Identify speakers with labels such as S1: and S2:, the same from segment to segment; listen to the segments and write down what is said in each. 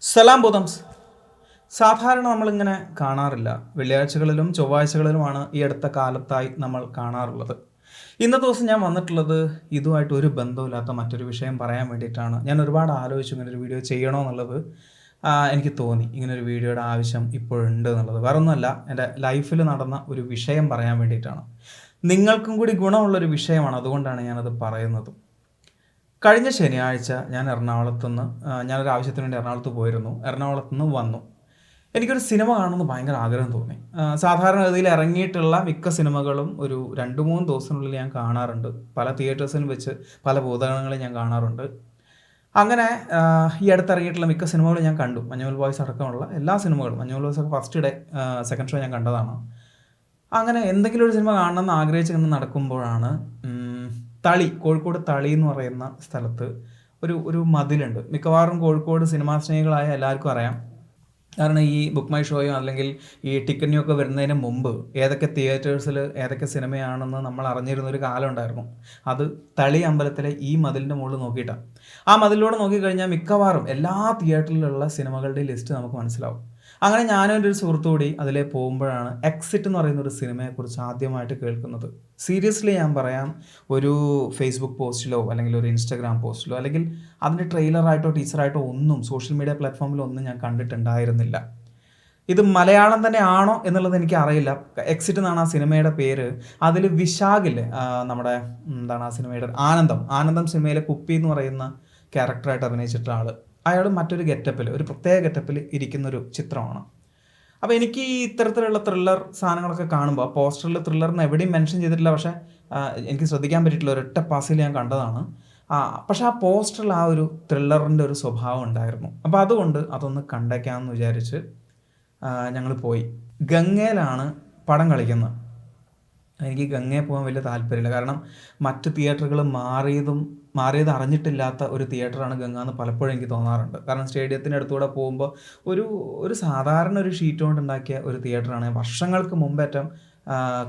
S1: സലാം ബോധംസ്. സാധാരണ നമ്മളിങ്ങനെ കാണാറില്ല. വെള്ളിയാഴ്ചകളിലും ചൊവ്വാഴ്ചകളിലുമാണ് ഈ അടുത്ത കാലത്തായി നമ്മൾ കാണാറുള്ളത്. ഇന്നത്തെ ദിവസം ഞാൻ വന്നിട്ടുള്ളത് ഇതുമായിട്ട് ഒരു ബന്ധമില്ലാത്ത മറ്റൊരു വിഷയം പറയാൻ വേണ്ടിയിട്ടാണ്. ഞാൻ ഒരുപാട് ആലോചിച്ചു ഇങ്ങനൊരു വീഡിയോ ചെയ്യണോ എന്നുള്ളത്. എനിക്ക് തോന്നി ഇങ്ങനൊരു വീഡിയോയുടെ ആവശ്യം ഇപ്പോഴുണ്ട് എന്നുള്ളത്. വേറൊന്നുമല്ല, എൻ്റെ ലൈഫിൽ നടന്ന ഒരു വിഷയം പറയാൻ വേണ്ടിയിട്ടാണ്. നിങ്ങൾക്കും കൂടി ഗുണമുള്ളൊരു വിഷയമാണ്, അതുകൊണ്ടാണ് ഞാനത് പറയുന്നത്. കഴിഞ്ഞ ശനിയാഴ്ച ഞാൻ എറണാകുളത്തുനിന്ന് ഞാനൊരു ആവശ്യത്തിന് വേണ്ടി എറണാകുളത്ത് പോയിരുന്നു. എറണാകുളത്തുനിന്ന് വന്നു. എനിക്കൊരു സിനിമ കാണണമെന്ന് ഭയങ്കര ആഗ്രഹം തോന്നി. സാധാരണഗതിയിൽ ഇറങ്ങിയിട്ടുള്ള മിക്ക സിനിമകളും ഒരു 2-3 ദിവസത്തിനുള്ളിൽ ഞാൻ കാണാറുണ്ട്. പല തിയേറ്റേഴ്സിലും വെച്ച് പല ഭൂതഗണങ്ങളും ഞാൻ കാണാറുണ്ട്. അങ്ങനെ ഈ അടുത്തിറങ്ങിയിട്ടുള്ള മിക്ക സിനിമകളും ഞാൻ കണ്ടു. മഞ്ഞുമൽ ബോയ്സ് അടക്കമുള്ള എല്ലാ സിനിമകളും. മഞ്ഞുമൽ ബോയ്സ് ഒക്കെ ഫസ്റ്റ് ഡേ സെക്കൻഡ് ഷോ ഞാൻ കണ്ടതാണ്. അങ്ങനെ എന്തെങ്കിലും ഒരു സിനിമ കാണണമെന്ന് ആഗ്രഹിച്ച് ഇങ്ങനെ നടക്കുമ്പോഴാണ് തളി, കോഴിക്കോട് തളി എന്ന് പറയുന്ന സ്ഥലത്ത് ഒരു മതിലുണ്ട്. മിക്കവാറും കോഴിക്കോട് സിനിമാ സ്നേഹികളായ എല്ലാവർക്കും അറിയാം. കാരണം ഈ ബുക്ക് മൈ ഷോയോ അല്ലെങ്കിൽ ഈ ടിക്കറ്റിനോ ഒക്കെ വരുന്നതിന് മുമ്പ് ഏതൊക്കെ തിയേറ്റേഴ്സിൽ ഏതൊക്കെ സിനിമയാണെന്ന് നമ്മൾ അറിഞ്ഞിരുന്നൊരു കാലം ഉണ്ടായിരുന്നു. അത് തളി അമ്പലത്തിലെ ഈ മതിലിൻ്റെ മുകളിൽ നോക്കിയിട്ടാണ്. ആ മതിലൂടെ നോക്കിക്കഴിഞ്ഞാൽ മിക്കവാറും എല്ലാ തിയേറ്ററിലുള്ള സിനിമകളുടെ ലിസ്റ്റ് നമുക്ക് മനസ്സിലാവും. അങ്ങനെ ഞാനും എൻ്റെ ഒരു സുഹൃത്തുകൂടി അതിലെ പോകുമ്പോഴാണ് എക്സിറ്റ് എന്ന് പറയുന്ന ഒരു സിനിമയെക്കുറിച്ച് ആദ്യമായിട്ട് കേൾക്കുന്നത്. സീരിയസ്ലി ഞാൻ പറയാം, ഒരു ഫേസ്ബുക്ക് പോസ്റ്റിലോ അല്ലെങ്കിൽ ഒരു ഇൻസ്റ്റാഗ്രാം പോസ്റ്റിലോ അല്ലെങ്കിൽ അതിൻ്റെ ട്രെയിലറായിട്ടോ ടീച്ചറായിട്ടോ ഒന്നും സോഷ്യൽ മീഡിയ പ്ലാറ്റ്ഫോമിലൊന്നും ഞാൻ കണ്ടിട്ടുണ്ടായിരുന്നില്ല. ഇത് മലയാളം തന്നെ ആണോ എന്നുള്ളത് എനിക്ക് അറിയില്ല. എക്സിറ്റ് എന്നാണ് ആ സിനിമയുടെ പേര്. അതിൽ വിശാഖില്ലേ, നമ്മുടെ എന്താണ് ആ സിനിമയുടെ ആനന്ദം സിനിമയിലെ കുപ്പി എന്ന് പറയുന്ന ക്യാരക്ടറായിട്ട് അഭിനയിച്ചിട്ടുള്ള ആൾ, അയാൾ മറ്റൊരു ഗെറ്റപ്പിൽ, ഒരു പ്രത്യേക ഗെറ്റപ്പിൽ ഇരിക്കുന്നൊരു ചിത്രമാണ്. അപ്പോൾ എനിക്ക് ഈ ഇത്തരത്തിലുള്ള ത്രില്ലർ സാധനങ്ങളൊക്കെ കാണുമ്പോൾ പോസ്റ്ററിൽ ത്രില്ലറിന് എവിടെയും മെൻഷൻ ചെയ്തിട്ടില്ല, പക്ഷേ എനിക്ക് ശ്രദ്ധിക്കാൻ പറ്റിയിട്ടില്ല, ഒരൊറ്റ പാസിൽ ഞാൻ കണ്ടതാണ്. പക്ഷേ ആ പോസ്റ്ററിൽ ആ ഒരു ത്രില്ലറിൻ്റെ ഒരു സ്വഭാവം ഉണ്ടായിരുന്നു. അപ്പോൾ അതുകൊണ്ട് അതൊന്ന് കണ്ടേക്കാമെന്ന് വിചാരിച്ച് ഞങ്ങൾ പോയി. ഗംഗയിലാണ് പടം കളിക്കുന്നത്. എനിക്ക് ഗംഗയിൽ പോകാൻ വലിയ താല്പര്യമില്ല. കാരണം മറ്റ് തിയേറ്ററുകൾ മാറിയത് അറിഞ്ഞിട്ടില്ലാത്ത ഒരു തിയേറ്ററാണ് ഗംഗ എന്ന് പലപ്പോഴും എനിക്ക് തോന്നാറുണ്ട്. കാരണം സ്റ്റേഡിയത്തിൻ്റെ അടുത്തൂടെ പോകുമ്പോൾ ഒരു സാധാരണ ഒരു ഷീറ്റ് കൊണ്ട് ഉണ്ടാക്കിയ ഒരു തിയേറ്ററാണ്. വർഷങ്ങൾക്ക് മുമ്പേറ്റം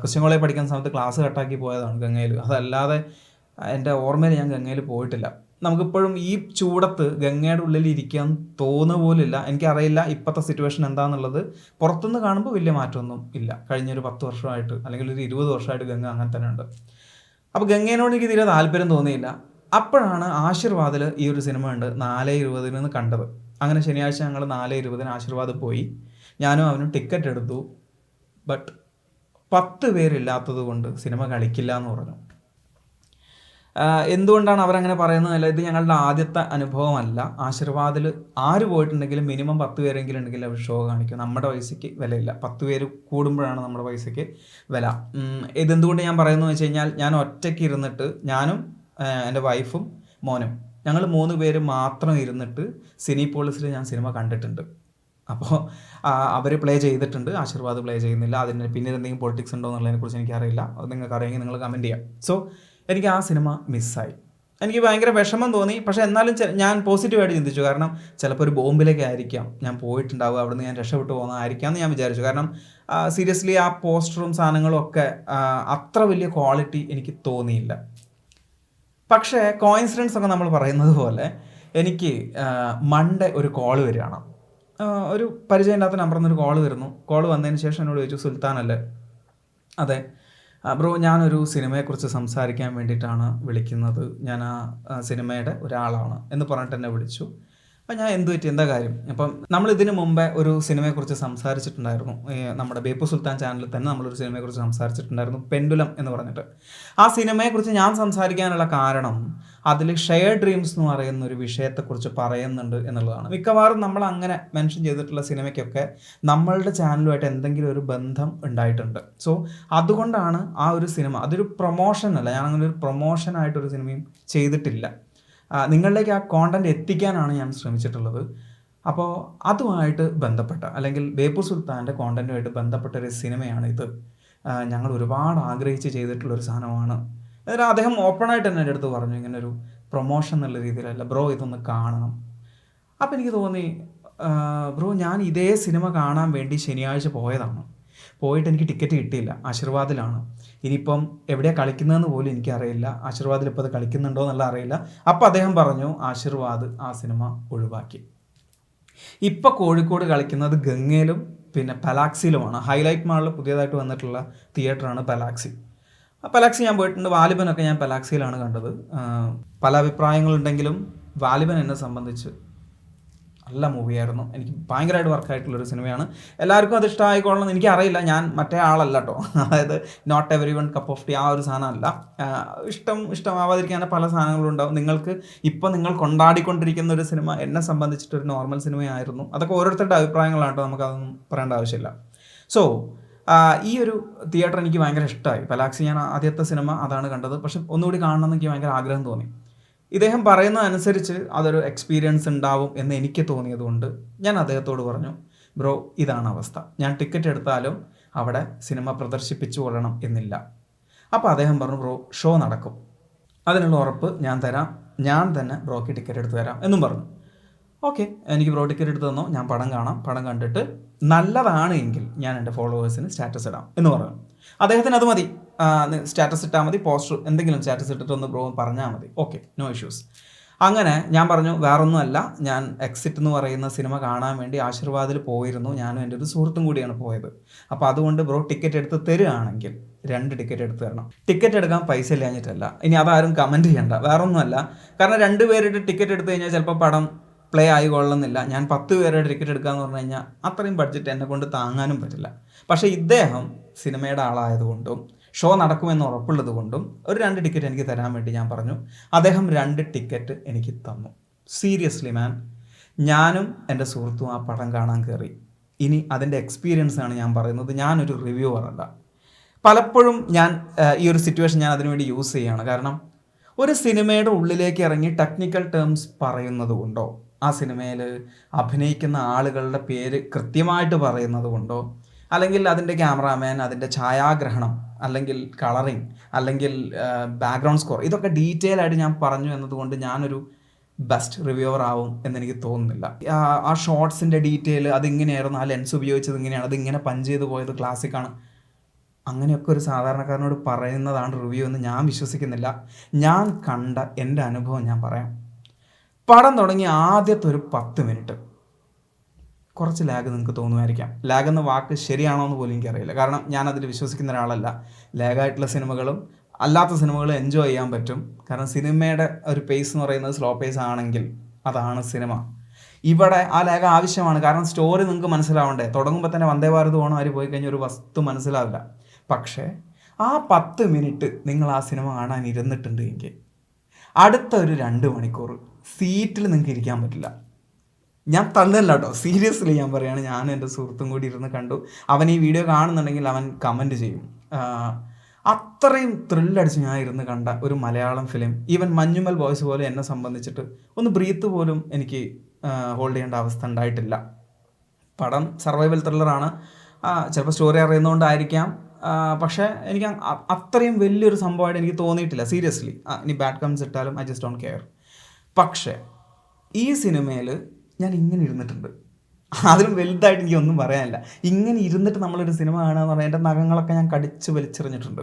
S1: ക്രിസ്ത്യൻ കോളേജ് പഠിക്കുന്ന സമയത്ത് ക്ലാസ് കട്ടാക്കി പോയതാണ് ഗംഗയിൽ. അതല്ലാതെ എൻ്റെ ഓർമ്മയിൽ ഞാൻ ഗംഗയിൽ പോയിട്ടില്ല. നമുക്കിപ്പോഴും ഈ ചൂടത്ത് ഗംഗയുടെ ഉള്ളിൽ ഇരിക്കാൻ തോന്നുക പോലില്ല. എനിക്കറിയില്ല ഇപ്പോഴത്തെ സിറ്റുവേഷൻ എന്താണെന്നുള്ളത്. പുറത്തുനിന്ന് കാണുമ്പോൾ വലിയ മാറ്റമൊന്നും ഇല്ല. കഴിഞ്ഞൊരു 10 വർഷമായിട്ട് അല്ലെങ്കിൽ ഒരു 20 വർഷമായിട്ട് ഗംഗ അങ്ങനെ തന്നെ ഉണ്ട്. അപ്പോൾ ഗംഗേനോട് എനിക്ക് തീരെ താല്പര്യം തോന്നിയില്ല. അപ്പോഴാണ് ആശീർവാദിൽ ഈ ഒരു സിനിമ ഉണ്ട് 4:20 കണ്ടത്. അങ്ങനെ ശനിയാഴ്ച ഞങ്ങൾ 4:20 ആശീർവാദ് പോയി. ഞാനും അവനും ടിക്കറ്റ് എടുത്തു. ബട്ട് 10 പേരില്ലാത്തത് കൊണ്ട് സിനിമ കളിക്കില്ല എന്ന് പറഞ്ഞു. എന്തുകൊണ്ടാണ് അവരങ്ങനെ പറയുന്നതല്ല, ഇത് ഞങ്ങളുടെ ആദ്യത്തെ അനുഭവമല്ല. ആശീർവാദിൽ ആര് പോയിട്ടുണ്ടെങ്കിലും മിനിമം 10 പേരെങ്കിലും ഉണ്ടെങ്കിൽ അവർ ഷോ കാണിക്കും. നമ്മുടെ പൈസയ്ക്ക് വിലയില്ല. 10 പേര് കൂടുമ്പോഴാണ് നമ്മുടെ പൈസയ്ക്ക് വില. ഇതെന്തുകൊണ്ട് ഞാൻ പറയുന്നത് വെച്ച് കഴിഞ്ഞാൽ, ഞാൻ ഒറ്റയ്ക്ക് ഇരുന്നിട്ട്, ഞാനും എൻ്റെ വൈഫും മോനും, ഞങ്ങൾ 3 പേര് മാത്രം ഇരുന്നിട്ട് സിനിപോളിസിൽ ഞാൻ സിനിമ കണ്ടിട്ടുണ്ട്. അപ്പോൾ അവർ പ്ലേ ചെയ്തിട്ടുണ്ട്, ആശീർവാദ് പ്ലേ ചെയ്യുന്നില്ല. അതിന് പിന്നീട് എന്തെങ്കിലും പൊളിറ്റിക്സ് ഉണ്ടോ എന്നുള്ളതിനെക്കുറിച്ച് എനിക്കറിയില്ല. അത് നിങ്ങൾക്ക് അറിയാമെങ്കിൽ നിങ്ങൾ കമൻറ്റ് ചെയ്യാം. സോ എനിക്ക് ആ സിനിമ മിസ്സായി. എനിക്ക് ഭയങ്കര വിഷമം തോന്നി. പക്ഷേ എന്നാലും ഞാൻ പോസിറ്റീവായിട്ട് ചിന്തിച്ചു. കാരണം ചിലപ്പോൾ ഒരു ബോംബിലേക്ക് ആയിരിക്കാം ഞാൻ പോയിട്ടുണ്ടാവുക, അവിടുന്ന് ഞാൻ രക്ഷപ്പെട്ടു പോകുന്നതായിരിക്കാം എന്ന് ഞാൻ വിചാരിച്ചു. കാരണം സീരിയസ്ലി ആ പോസ്റ്ററും സാധനങ്ങളും ഒക്കെ അത്ര വലിയ ക്വാളിറ്റി എനിക്ക് തോന്നിയില്ല. പക്ഷേ കോയിൻസിഡൻസ് ഒക്കെ നമ്മൾ പറയുന്നത് പോലെ എനിക്ക് മൺഡേ ഒരു കോൾ വരികയാണ്. ഒരു പരിചയമില്ലാത്ത നമ്പറിൽ നിന്നൊരു കോൾ വരുന്നു. കോൾ വന്നതിന് ശേഷം എന്നോട് ചോദിച്ചു, സുൽത്താൻ അല്ലേ? അതെ ബ്രോ, ഞാനൊരു സിനിമയെക്കുറിച്ച് സംസാരിക്കാൻ വേണ്ടിയിട്ടാണ് വിളിക്കുന്നത്. ഞാൻ ആ സിനിമയുടെ ഒരാളാണ് എന്ന് പറഞ്ഞിട്ട് എന്നെ വിളിച്ചു. അപ്പം ഞാൻ എന്ത് പറ്റി, എന്താ കാര്യം? അപ്പം നമ്മൾ ഇതിന് മുമ്പേ ഒരു സിനിമയെക്കുറിച്ച് സംസാരിച്ചിട്ടുണ്ടായിരുന്നു. നമ്മുടെ ബേപ്പു സുൽത്താൻ ചാനലിൽ തന്നെ നമ്മളൊരു സിനിമയെക്കുറിച്ച് സംസാരിച്ചിട്ടുണ്ടായിരുന്നു, പെൻഡുലം എന്ന് പറഞ്ഞിട്ട്. ആ സിനിമയെക്കുറിച്ച് ഞാൻ സംസാരിക്കാനുള്ള കാരണം അതിൽ ഷെയർ ഡ്രീംസ് എന്ന് പറയുന്ന ഒരു വിഷയത്തെക്കുറിച്ച് പറയുന്നുണ്ട് എന്നുള്ളതാണ്. മിക്കവാറും നമ്മൾ അങ്ങനെ മെൻഷൻ ചെയ്തിട്ടുള്ള സിനിമയ്ക്കൊക്കെ നമ്മളുടെ ചാനലുമായിട്ട് എന്തെങ്കിലും ഒരു ബന്ധം ഉണ്ടായിട്ടുണ്ട്. സോ അതുകൊണ്ടാണ് ആ ഒരു സിനിമ, അതൊരു പ്രൊമോഷൻ അല്ല, ഞാൻ അങ്ങനെ ഒരു പ്രൊമോഷനായിട്ടൊരു സിനിമയും ചെയ്തിട്ടില്ല. നിങ്ങളിലേക്ക് ആ കോണ്ടന്റ് എത്തിക്കാനാണ് ഞാൻ ശ്രമിച്ചിട്ടുള്ളത്. അപ്പോൾ അതുമായിട്ട് ബന്ധപ്പെട്ട, അല്ലെങ്കിൽ ബേപ്പൂർ സുൽത്താൻ്റെ കോണ്ടന്റുമായിട്ട് ബന്ധപ്പെട്ട ഒരു സിനിമയാണ് ഇത്. ഞങ്ങൾ ഒരുപാട് ആഗ്രഹിച്ച് ചെയ്തിട്ടുള്ളൊരു സാധനമാണ്. എന്നിട്ട് അദ്ദേഹം ഓപ്പണായിട്ട് തന്നെ എൻ്റെ അടുത്ത് പറഞ്ഞു, ഇങ്ങനൊരു പ്രൊമോഷൻ എന്നുള്ള രീതിയിലല്ല ബ്രോ, ഇതൊന്ന് കാണണം. അപ്പോൾ എനിക്ക് തോന്നി, ബ്രോ ഞാൻ ഇതേ സിനിമ കാണാൻ വേണ്ടി ശനിയാഴ്ച പോയിട്ട് എനിക്ക് ടിക്കറ്റ് കിട്ടിയില്ല. ആശീർവാദിലാണ്. ഇനിയിപ്പം എവിടെയാണ് കളിക്കുന്നതെന്ന് പോലും എനിക്കറിയില്ല. ആശീർവാദിൽ ഇപ്പോൾ അത് കളിക്കുന്നുണ്ടോ എന്നുള്ള അറിയില്ല. അപ്പോൾ അദ്ദേഹം പറഞ്ഞു ആശീർവാദ് ആ സിനിമ ഒഴിവാക്കി. ഇപ്പോൾ കോഴിക്കോട് കളിക്കുന്നത് ഗംഗയിലും പിന്നെ പലാക്സിയിലുമാണ്. ഹൈലൈറ്റ് മാളിൽ പുതിയതായിട്ട് വന്നിട്ടുള്ള തിയേറ്ററാണ് പലാക്സി. പലാക്സി ഞാൻ പോയിട്ടുണ്ട്. വാലിബനൊക്കെ ഞാൻ പലാക്സിയിലാണ് കണ്ടത്. പല അഭിപ്രായങ്ങളുണ്ടെങ്കിലും വാലിബൻ എന്നെ സംബന്ധിച്ച് നല്ല മൂവിയായിരുന്നു. എനിക്ക് ഭയങ്കരമായിട്ട് വർക്കായിട്ടുള്ളൊരു സിനിമയാണ്. എല്ലാവർക്കും അത് ഇഷ്ടമായിക്കൊള്ളണം എന്ന് എനിക്കറിയില്ല. ഞാൻ മറ്റേ ആളല്ല കേട്ടോ. അതായത് not everyone cup of tea ആ ഒരു സാധനമല്ല. ഇഷ്ടമാവാതിരിക്കാൻ പല സാധനങ്ങളും ഉണ്ടാവും. നിങ്ങൾ കൊണ്ടാടിക്കൊണ്ടിരിക്കുന്ന ഒരു സിനിമ എന്നെ സംബന്ധിച്ചിട്ടൊരു നോർമൽ സിനിമയായിരുന്നു. അതൊക്കെ ഓരോരുത്തരുടെ അഭിപ്രായങ്ങളാണ് കേട്ടോ, നമുക്കതൊന്നും പറയേണ്ട ആവശ്യമില്ല. സോ ഈ ഒരു തിയേറ്റർ എനിക്ക് ഭയങ്കര ഇഷ്ടമായി. പലാക്സി ഞാൻ ആദ്യത്തെ സിനിമ അതാണ് കണ്ടത്. പക്ഷെ ഒന്നുകൂടി കാണണമെന്ന് എനിക്ക് ഭയങ്കര ആഗ്രഹം തോന്നി. ഇദ്ദേഹം പറയുന്ന അനുസരിച്ച് അതൊരു എക്സ്പീരിയൻസ് ഉണ്ടാവും എന്ന് എനിക്ക് തോന്നിയതുകൊണ്ട് ഞാൻ അദ്ദേഹത്തോട് പറഞ്ഞു, ബ്രോ ഇതാണ് അവസ്ഥ, ഞാൻ ടിക്കറ്റ് എടുത്താലും അവിടെ സിനിമ പ്രദർശിപ്പിച്ചു കൊള്ളണം എന്നില്ല. അപ്പോൾ അദ്ദേഹം പറഞ്ഞു, ബ്രോ ഷോ നടക്കും, അതിനുള്ള ഉറപ്പ് ഞാൻ തരാം, ഞാൻ തന്നെ ബ്രോക്ക് ടിക്കറ്റ് എടുത്ത് തരാം എന്നും പറഞ്ഞു. ഓക്കെ, എനിക്ക് ബ്രോ ടിക്കറ്റ് എടുത്ത് തന്നോ, ഞാൻ പടം കാണാം, പടം കണ്ടിട്ട് നല്ലതാണ് എങ്കിൽ ഞാൻ എൻ്റെ ഫോളോവേഴ്സിന് സ്റ്റാറ്റസ് ഇടാം എന്ന് പറഞ്ഞു. അദ്ദേഹത്തിന് അത് മതി, സ്റ്റാറ്റസ് ഇട്ടാൽ മതി, പോസ്റ്റർ എന്തെങ്കിലും സ്റ്റാറ്റസ് ഇട്ടിട്ടൊന്ന് ബ്രോ പറഞ്ഞാൽ മതി. Okay, no issues. അങ്ങനെ ഞാൻ പറഞ്ഞു, വേറൊന്നുമല്ല, ഞാൻ എക്സിറ്റ് എന്ന് പറയുന്ന സിനിമ കാണാൻ വേണ്ടി ആശീർവാദിൽ പോയിരുന്നു. ഞാനും എൻ്റെ ഒരു സുഹൃത്തും കൂടിയാണ് പോയത്. അപ്പോൾ അതുകൊണ്ട് ബ്രോ ടിക്കറ്റ് എടുത്ത് തരുകയാണെങ്കിൽ 2 ടിക്കറ്റ് എടുത്ത് തരണം. ടിക്കറ്റ് എടുക്കാൻ പൈസ ഇല്ലാഞ്ഞിട്ടല്ല, ഇനി അതാരും കമൻറ്റ് ചെയ്യണ്ട, വേറൊന്നുമല്ല. കാരണം 2 പേരുടെ ടിക്കറ്റ് എടുത്തു കഴിഞ്ഞാൽ ചിലപ്പോൾ പടം പ്ലേ ആയിക്കൊള്ളുന്നില്ല. ഞാൻ 10 പേരുടെ ടിക്കറ്റ് എടുക്കാമെന്ന് പറഞ്ഞു കഴിഞ്ഞാൽ അത്രയും ബഡ്ജറ്റ് എന്നെ കൊണ്ട് താങ്ങാനും പറ്റില്ല. പക്ഷേ ഇദ്ദേഹം സിനിമയുടെ ആളായതുകൊണ്ടും ഷോ നടക്കുമെന്ന് ഉറപ്പുള്ളത് കൊണ്ടും ഒരു 2 ടിക്കറ്റ് എനിക്ക് തരാൻ വേണ്ടി ഞാൻ പറഞ്ഞു. അദ്ദേഹം 2 ടിക്കറ്റ് എനിക്ക് തന്നു. സീരിയസ്ലി മാൻ, ഞാനും എൻ്റെ സുഹൃത്തും ആ പടം കാണാൻ കയറി. ഇനി അതിൻ്റെ എക്സ്പീരിയൻസ് ആണ് ഞാൻ പറയുന്നത്, ഞാനൊരു റിവ്യൂവർ അല്ല. പലപ്പോഴും ഞാൻ ഈ ഒരു സിറ്റുവേഷൻ ഞാൻ അതിനുവേണ്ടി യൂസ് ചെയ്യുകയാണ്. കാരണം ഒരു സിനിമയുടെ ഉള്ളിലേക്ക് ഇറങ്ങി ടെക്നിക്കൽ ടേംസ് പറയുന്നത് കൊണ്ടോ, ആ സിനിമയിൽ അഭിനയിക്കുന്ന ആളുകളുടെ പേര് കൃത്യമായിട്ട് പറയുന്നത് കൊണ്ടോ, അല്ലെങ്കിൽ അതിൻ്റെ ക്യാമറാമാൻ, അതിൻ്റെ ഛായാഗ്രഹണം, അല്ലെങ്കിൽ കളറിങ്, അല്ലെങ്കിൽ ബാക്ക്ഗ്രൗണ്ട് സ്കോർ, ഇതൊക്കെ ഡീറ്റെയിൽ ആയിട്ട് ഞാൻ പറഞ്ഞു എന്നതുകൊണ്ട് ഞാനൊരു ബെസ്റ്റ് റിവ്യൂവർ ആവും എന്നെനിക്ക് തോന്നുന്നില്ല. ആ ഷോർട്സിൻ്റെ ഡീറ്റെയിൽ, അതിങ്ങനെയായിരുന്നു, ആ ലെൻസ് ഉപയോഗിച്ചത് ഇങ്ങനെയാണ്, അതിങ്ങനെ പഞ്ച് ചെയ്ത് പോയത് ക്ലാസിക്കാണ്, അങ്ങനെയൊക്കെ ഒരു സാധാരണക്കാരനോട് പറയുന്നതാണ് റിവ്യൂ എന്ന് ഞാൻ വിശ്വസിക്കുന്നില്ല. ഞാൻ കണ്ട എൻ്റെ അനുഭവം ഞാൻ പറയാം. പടം തുടങ്ങി ആദ്യത്തെ ഒരു 10 മിനിറ്റ് കുറച്ച് ലാഗ് നിങ്ങൾക്ക് തോന്നുമായിരിക്കാം. ലാഗ് എന്ന വാക്ക് ശരിയാണോ എന്ന് പോലും എനിക്കറിയില്ല. കാരണം ഞാനതിൽ വിശ്വസിക്കുന്ന ഒരാളല്ല. ലാഗായിട്ടുള്ള സിനിമകളും അല്ലാത്ത സിനിമകളും എൻജോയ് ചെയ്യാൻ പറ്റും. കാരണം സിനിമയുടെ ഒരു പേസ് എന്ന് പറയുന്നത് സ്ലോ പേസ് ആണെങ്കിൽ അതാണ് സിനിമ. ഇവിടെ ആ ലാഗ് ആവശ്യമാണ്. കാരണം സ്റ്റോറി നിങ്ങൾക്ക് മനസ്സിലാവണ്ടേ. തുടങ്ങുമ്പോൾ തന്നെ വന്ദേ ഭാരത് പോകണം, അവർ പോയി കഴിഞ്ഞാൽ ഒരു വസ്തു മനസ്സിലാവില്ല. പക്ഷേ ആ 10 മിനിറ്റ് നിങ്ങൾ ആ സിനിമ കാണാൻ ഇരുന്നിട്ടുണ്ട് എങ്കിൽ അടുത്ത ഒരു 2 മണിക്കൂർ സീറ്റിൽ നിങ്ങൾക്ക് ഇരിക്കാൻ പറ്റില്ല. ഞാൻ തള്ളല്ല കേട്ടോ, സീരിയസ്ലി ഞാൻ പറയുകയാണ്. ഞാൻ എൻ്റെ സുഹൃത്തും കൂടി ഇരുന്ന് കണ്ടു. അവൻ ഈ വീഡിയോ കാണുന്നുണ്ടെങ്കിൽ അവൻ കമൻറ്റ് ചെയ്യും. അത്രയും ത്രില്ലടിച്ച് ഞാൻ ഇരുന്ന് കണ്ട ഒരു Malayalam film, even Manjummel boys പോലെ എന്നെ സംബന്ധിച്ചിട്ട് ഒന്ന് ബ്രീത്ത് പോലും എനിക്ക് ഹോൾഡ് ചെയ്യേണ്ട അവസ്ഥ ഉണ്ടായിട്ടില്ല. പടം സർവൈവൽ ത്രില്ലറാണ്. ചിലപ്പോൾ സ്റ്റോറി അറിയുന്നതുകൊണ്ടായിരിക്കാം. പക്ഷേ എനിക്ക് അത്രയും വലിയൊരു സംഭവമായിട്ട് എനിക്ക് തോന്നിയിട്ടില്ല സീരിയസ്ലി. ഇനി ബാഡ് കമൻസ് ഇട്ടാലും ഐ ജസ്റ്റ് ഡോണ്ട് കെയർ. പക്ഷേ ഈ സിനിമയിൽ ഞാൻ ഇങ്ങനെ ഇരുന്നിട്ടുണ്ട്. അതിലും വലുതായിട്ട് എനിക്കൊന്നും പറയാനില്ല. ഇങ്ങനെ ഇരുന്നിട്ട് നമ്മളൊരു സിനിമ കാണുക എന്ന് പറഞ്ഞാൽ എൻ്റെ നഖങ്ങളൊക്കെ ഞാൻ കടിച്ച് വലിച്ചെറിഞ്ഞിട്ടുണ്ട്.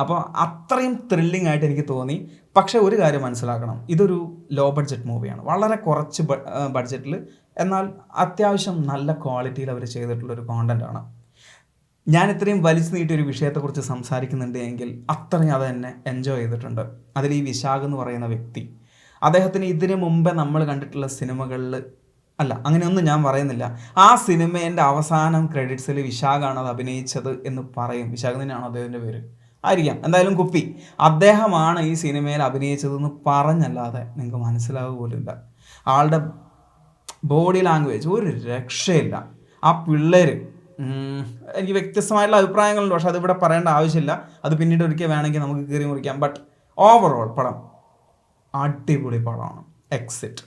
S1: അപ്പോൾ അത്രയും ത്രില്ലിംഗ് ആയിട്ട് എനിക്ക് തോന്നി. പക്ഷേ ഒരു കാര്യം മനസ്സിലാക്കണം, ഇതൊരു ലോ ബഡ്ജറ്റ് മൂവിയാണ്. വളരെ കുറച്ച് ബഡ്ജറ്റിൽ എന്നാൽ അത്യാവശ്യം നല്ല ക്വാളിറ്റിയിൽ അവർ ചെയ്തിട്ടുള്ളൊരു കോണ്ടൻ്റാണ്. ഞാൻ ഇത്രയും വലിച്ചു നീട്ടിയൊരു വിഷയത്തെക്കുറിച്ച് സംസാരിക്കുന്നുണ്ട് എങ്കിൽ അത്രയും അത് എന്നെ എൻജോയ് ചെയ്തിട്ടുണ്ട്. അതിൽ ഈ വിശാഖ് എന്ന് പറയുന്ന വ്യക്തി, അദ്ദേഹത്തിന് ഇതിനു മുമ്പേ നമ്മൾ കണ്ടിട്ടുള്ള സിനിമകളിൽ അല്ല, അങ്ങനെയൊന്നും ഞാൻ പറയുന്നില്ല. ആ സിനിമേൻ്റെ അവസാനം ക്രെഡിറ്റ്സിൽ വിശാഖാണ് അത് അഭിനയിച്ചത് എന്ന് പറയും. വിശാഖ് തന്നെയാണോ അദ്ദേഹത്തിൻ്റെ പേര്? ആയിരിക്കാം, എന്തായാലും കുപ്പി അദ്ദേഹമാണ് ഈ സിനിമയിൽ അഭിനയിച്ചതെന്ന് പറഞ്ഞല്ലാതെ നിങ്ങൾക്ക് മനസ്സിലാവുക പോലുമില്ല. ആളുടെ ബോഡി ലാംഗ്വേജ് ഒരു രക്ഷയില്ല. ആ പിള്ളേർ, എനിക്ക് വ്യത്യസ്തമായിട്ടുള്ള അഭിപ്രായങ്ങളുണ്ട്, പക്ഷെ അതിവിടെ പറയേണ്ട ആവശ്യമില്ല. അത് പിന്നീട് ഒരിക്കൽ വേണമെങ്കിൽ നമുക്ക് കീറി മുറിക്കാം. ബട്ട് ഓവറോൾ പടം അടിപൊളി പടമാണ് എക്സിറ്റ്.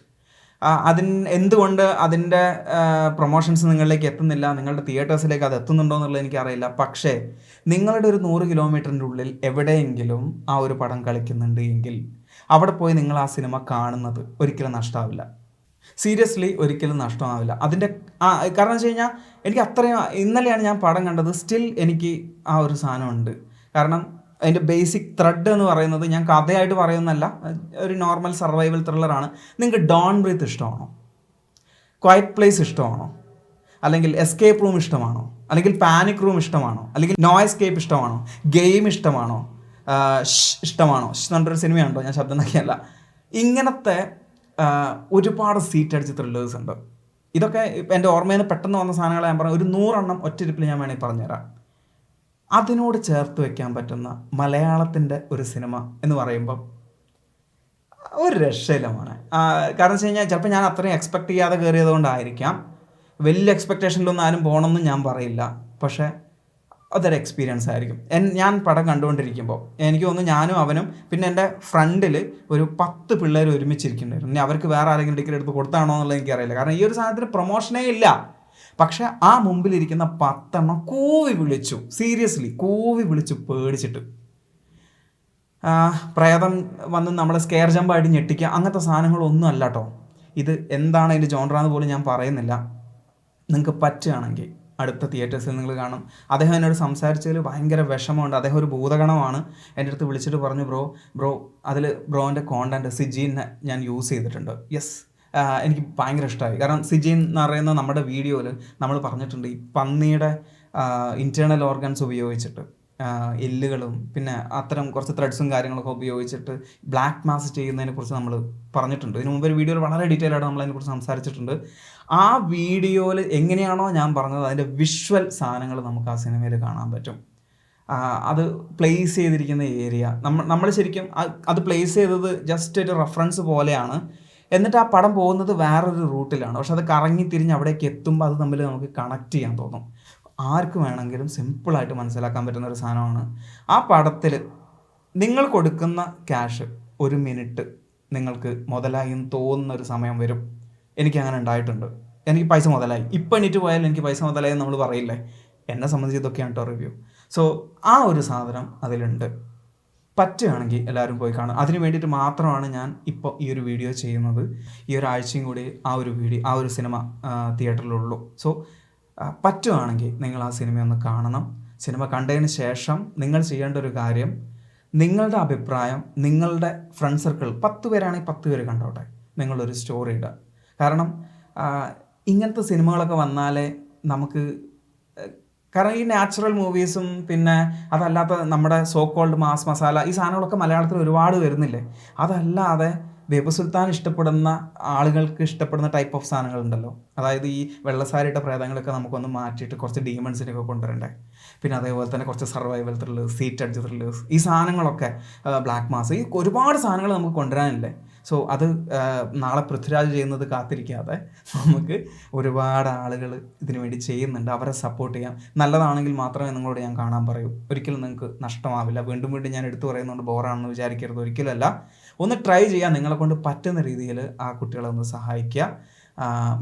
S1: എന്തുകൊണ്ട് അതിൻ്റെ പ്രൊമോഷൻസ് നിങ്ങളിലേക്ക് എത്തുന്നില്ല, നിങ്ങളുടെ തിയേറ്റേഴ്സിലേക്ക് അത് എത്തുന്നുണ്ടോ എന്നുള്ളത് എനിക്കറിയില്ല. പക്ഷേ നിങ്ങളുടെ ഒരു 100 കിലോമീറ്ററിൻ്റെ ഉള്ളിൽ എവിടെയെങ്കിലും ആ ഒരു പടം കളിക്കുന്നുണ്ട് എങ്കിൽ അവിടെ പോയി നിങ്ങൾ ആ സിനിമ കാണുന്നത് ഒരിക്കലും നഷ്ടമാവില്ല. സീരിയസ്ലി ഒരിക്കലും നഷ്ടമാവില്ല. അതിൻ്റെ കാരണം വെച്ച് കഴിഞ്ഞാൽ എനിക്ക് അത്രയും, ഇന്നലെയാണ് ഞാൻ പടം കണ്ടത്, സ്റ്റിൽ എനിക്ക് ആ ഒരു സാധനമുണ്ട്. കാരണം അതിൻ്റെ ബേസിക് ത്രെഡ് എന്ന് പറയുന്നത്, ഞാൻ കഥയായിട്ട് പറയുന്നതല്ല, ഒരു നോർമൽ സർവൈവൽ ത്രില്ലറാണ്. നിങ്ങൾക്ക് ഡോൺ ബ്രീത്ത് ഇഷ്ടമാണോ? ക്വയറ്റ് പ്ലേസ് ഇഷ്ടമാണോ? അല്ലെങ്കിൽ എസ്കേപ്പ് റൂം ഇഷ്ടമാണോ? അല്ലെങ്കിൽ പാനിക് റൂം ഇഷ്ടമാണോ? അല്ലെങ്കിൽ നോ എസ്കേപ്പ് ഇഷ്ടമാണോ? ഗെയിം ഇഷ്ടമാണോ? ഇഷ്ടമാണോ? എന്നൊരു സിനിമയുണ്ടോ, ഞാൻ ശബ്ദം നോക്കിയല്ല. ഇങ്ങനത്തെ ഒരുപാട് സീറ്റ് അടിച്ച് ത്രില്ലേഴ്സ് ഉണ്ട്. ഇതൊക്കെ ഇപ്പം എൻ്റെ ഓർമ്മയിൽ നിന്ന് പെട്ടെന്ന് വന്ന സാധനങ്ങളെ ഞാൻ പറഞ്ഞു, ഒരു 100 എണ്ണം ഒറ്റയിരിപ്പിൽ ഞാൻ വേണമെങ്കിൽ പറഞ്ഞുതരാം. അതിനോട് ചേർത്ത് വെക്കാൻ പറ്റുന്ന മലയാളത്തിൻ്റെ ഒരു സിനിമ എന്ന് പറയുമ്പം ഒരു രക്ഷയില്ല മോനെ. കാരണം വെച്ച് കഴിഞ്ഞാൽ ചിലപ്പോൾ ഞാൻ അത്രയും എക്സ്പെക്റ്റ് ചെയ്യാതെ കയറിയത് കൊണ്ടായിരിക്കാം. വലിയ എക്സ്പെക്റ്റേഷനിലൊന്നും ആരും പോകണമെന്നും ഞാൻ പറയില്ല, പക്ഷേ അതൊരു എക്സ്പീരിയൻസ് ആയിരിക്കും. ഞാൻ പടം കണ്ടുകൊണ്ടിരിക്കുമ്പോൾ എനിക്ക് തോന്നുന്നു ഞാനും അവനും പിന്നെ എൻ്റെ ഫ്രണ്ടിൽ ഒരു 10 പിള്ളേർ ഒരുമിച്ചിരിക്കുന്നുണ്ടായിരുന്നു. ഇനി അവർക്ക് വേറെ ആരെങ്കിലും ടിക്കറ്റ് എടുത്ത് കൊടുത്താണോ എന്നുള്ളത് എനിക്കറിയില്ല, കാരണം ഈ ഒരു സാധനത്തിന് പ്രൊമോഷനേ ഇല്ല. പക്ഷേ ആ മുമ്പിലിരിക്കുന്ന 10 എണ്ണം കൂവി വിളിച്ചു, സീരിയസ്ലി കൂവി വിളിച്ചു പേടിച്ചിട്ട്. പ്രേതം വന്ന് നമ്മളെ സ്കെയർ ജമ്പായിട്ട് ഞെട്ടിക്കുക അങ്ങനത്തെ സാധനങ്ങളൊന്നും അല്ല കേട്ടോ. ഇത് എന്താണ് അതിൻ്റെ ജോൺറാന്ന് പോലും ഞാൻ പറയുന്നില്ല. നിങ്ങൾക്ക് പറ്റുകയാണെങ്കിൽ അടുത്ത തിയേറ്റേഴ്സിൽ നിങ്ങൾ കാണും. അദ്ദേഹം എന്നോട് സംസാരിച്ചതിൽ ഭയങ്കര വിഷമമുണ്ട്. അദ്ദേഹം ഒരു ഭൂതഗണമാണ്. എൻ്റെ അടുത്ത് വിളിച്ചിട്ട് പറഞ്ഞു, ബ്രോ അതിൽ ബ്രോൻ്റെ കോണ്ടൻറ്റ് സിജീനെ ഞാൻ യൂസ് ചെയ്തിട്ടുണ്ട്. യെസ്, എനിക്ക് ഭയങ്കര ഇഷ്ടമായി. കാരണം സിജീൻ എന്ന് പറയുന്ന നമ്മുടെ വീഡിയോയിൽ നമ്മൾ പറഞ്ഞിട്ടുണ്ട്, ഈ പന്നിയുടെ ഇൻറ്റേർണൽ ഓർഗൻസ് ഉപയോഗിച്ചിട്ട് എല്ലുകളും പിന്നെ അത്തരം കുറച്ച് ത്രെഡ്സും കാര്യങ്ങളൊക്കെ ഉപയോഗിച്ചിട്ട് ബ്ലാക്ക് മാസ് ചെയ്യുന്നതിനെ കുറിച്ച് നമ്മൾ പറഞ്ഞിട്ടുണ്ട്. ഇതിന് മുമ്പ് ഒരു വീഡിയോയിൽ വളരെ ഡീറ്റെയിൽ ആയിട്ട് നമ്മൾ അതിനെക്കുറിച്ച് സംസാരിച്ചിട്ടുണ്ട്. ആ വീഡിയോയിൽ എങ്ങനെയാണോ ഞാൻ പറഞ്ഞത് അതിൻ്റെ വിഷ്വൽ സാധനങ്ങൾ നമുക്ക് ആ സിനിമയിൽ കാണാൻ പറ്റും. അത് പ്ലേസ് ചെയ്തിരിക്കുന്ന ഏരിയ നമ്മൾ ശരിക്കും അത് പ്ലേസ് ചെയ്തത് ജസ്റ്റ് ഒരു റെഫറൻസ് പോലെയാണ്. എന്നിട്ട് ആ പടം പോകുന്നത് വേറൊരു റൂട്ടിലാണ്, പക്ഷെ അത് കറങ്ങി തിരിഞ്ഞ് അവിടേക്ക് എത്തുമ്പോൾ അത് തമ്മിൽ നമുക്ക് കണക്ട് ചെയ്യാൻ തോന്നും. ആർക്ക് വേണമെങ്കിലും സിമ്പിളായിട്ട് മനസ്സിലാക്കാൻ പറ്റുന്ന ഒരു സാധനമാണ്. ആ പടത്തിൽ നിങ്ങൾ കൊടുക്കുന്ന ക്യാഷ് 1 മിനിറ്റ് നിങ്ങൾക്ക് മുതലായി എന്ന് തോന്നുന്ന ഒരു സമയം വരും. എനിക്കങ്ങനെ ഉണ്ടായിട്ടുണ്ട്. എനിക്ക് പൈസ മുതലായി, ഇപ്പം എണീറ്റ് പോയാലും എനിക്ക് പൈസ മുതലായി നമ്മൾ പറയില്ലേ, എന്നെ സംബന്ധിച്ച് ഇതൊക്കെയാണ് കേട്ടോ റിവ്യൂ. സോ ആ ഒരു സാധനം അതിലുണ്ട്. പറ്റുകയാണെങ്കിൽ എല്ലാവരും പോയി കാണും. അതിന് വേണ്ടിയിട്ട് മാത്രമാണ് ഞാൻ ഇപ്പോൾ ഈ ഒരു വീഡിയോ ചെയ്യുന്നത്. ഈ ഒരാഴ്ചയും കൂടി ആ ഒരു സിനിമ തിയേറ്ററിലുള്ളൂ. സോ പറ്റുകയാണെങ്കിൽ നിങ്ങൾ ആ സിനിമയൊന്ന് കാണണം. സിനിമ കണ്ടതിന് ശേഷം നിങ്ങൾ ചെയ്യേണ്ട ഒരു കാര്യം, നിങ്ങളുടെ അഭിപ്രായം നിങ്ങളുടെ ഫ്രണ്ട് സർക്കിൾ 10 പേരാണെങ്കിൽ 10 പേര് കണ്ടോട്ടെ, നിങ്ങളൊരു സ്റ്റോറി ഇടുക. കാരണം ഇങ്ങനത്തെ സിനിമകളൊക്കെ വന്നാലേ നമുക്ക്, കാരണം ഈ നാച്ചുറൽ മൂവീസും പിന്നെ അതല്ലാത്ത നമ്മുടെ സോ കോൾഡ് മാസ് മസാല ഈ സാധനങ്ങളൊക്കെ മലയാളത്തിൽ ഒരുപാട് വരുന്നില്ലേ. അതല്ലാതെ ബേബു സുൽത്താൻ ഇഷ്ടപ്പെടുന്ന ആളുകൾക്ക് ഇഷ്ടപ്പെടുന്ന ടൈപ്പ് ഓഫ് സാധനങ്ങളുണ്ടല്ലോ. അതായത് ഈ വെള്ളസാരിയുടെ പ്രേതങ്ങളൊക്കെ നമുക്കൊന്ന് മാറ്റിയിട്ട് കുറച്ച് ഡീമൺസിനെയൊക്കെ കൊണ്ടുവരണ്ടേ. പിന്നെ അതേപോലെ തന്നെ കുറച്ച് survival thrillers, seat adj thrillers, ഈ സാധനങ്ങളൊക്കെ ബ്ലാക്ക് മാസ്, ഈ ഒരുപാട് സാധനങ്ങൾ നമുക്ക് കൊണ്ടുവരാനില്ലേ. സോ അത് നാളെ പൃഥ്വിരാജ് ചെയ്യുന്നത് കാത്തിരിക്കാതെ നമുക്ക് ഒരുപാട് ആളുകൾ ഇതിനു വേണ്ടി ചെയ്യുന്നുണ്ട്. അവരെ സപ്പോർട്ട് ചെയ്യാം. നല്ലതാണെങ്കിൽ മാത്രമേ നിങ്ങളോട് ഞാൻ കാണാൻ പറയൂ. ഒരിക്കലും നിങ്ങൾക്ക് നഷ്ടമാവില്ല. വീണ്ടും വീണ്ടും ഞാൻ എടുത്തു പറയുന്നതുകൊണ്ട് ബോറാണെന്ന് വിചാരിക്കരുത്, ഒരിക്കലല്ല. ഒന്ന് ട്രൈ ചെയ്യാൻ, നിങ്ങളെ കൊണ്ട് പറ്റുന്ന രീതിയിൽ ആ കുട്ടികളെ ഒന്ന് സഹായിക്കുക,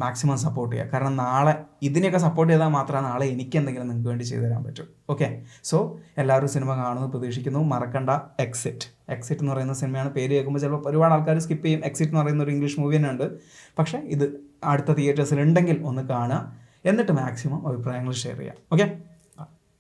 S1: മാക്സിമം സപ്പോർട്ട് ചെയ്യുക. കാരണം നാളെ ഇതിനെയൊക്കെ സപ്പോർട്ട് ചെയ്താൽ മാത്രമേ നാളെ എനിക്ക് എന്തെങ്കിലും നിങ്ങൾക്ക് വേണ്ടി ചെയ്തു തരാൻ പറ്റും. ഓക്കെ, സോ എല്ലാവരും സിനിമ കാണുമെന്ന് പ്രതീക്ഷിക്കുന്നു. മറക്കണ്ട എക്സിറ്റ് എന്ന് പറയുന്ന സിനിമയാണ്. പേര് കേൾക്കുമ്പോൾ ചിലപ്പോൾ ഒരുപാട് ആൾക്കാർ സ്കിപ്പ് ചെയ്യും. എക്സിറ്റ് എന്ന് പറയുന്ന ഒരു ഇംഗ്ലീഷ് മൂവി തന്നെ ഉണ്ട്. പക്ഷേ ഇത് അടുത്ത തിയേറ്റേഴ്സിൽ ഉണ്ടെങ്കിൽ ഒന്ന് കാണുക, എന്നിട്ട് മാക്സിമം അഭിപ്രായങ്ങൾ ഷെയർ ചെയ്യാം. ഓക്കെ.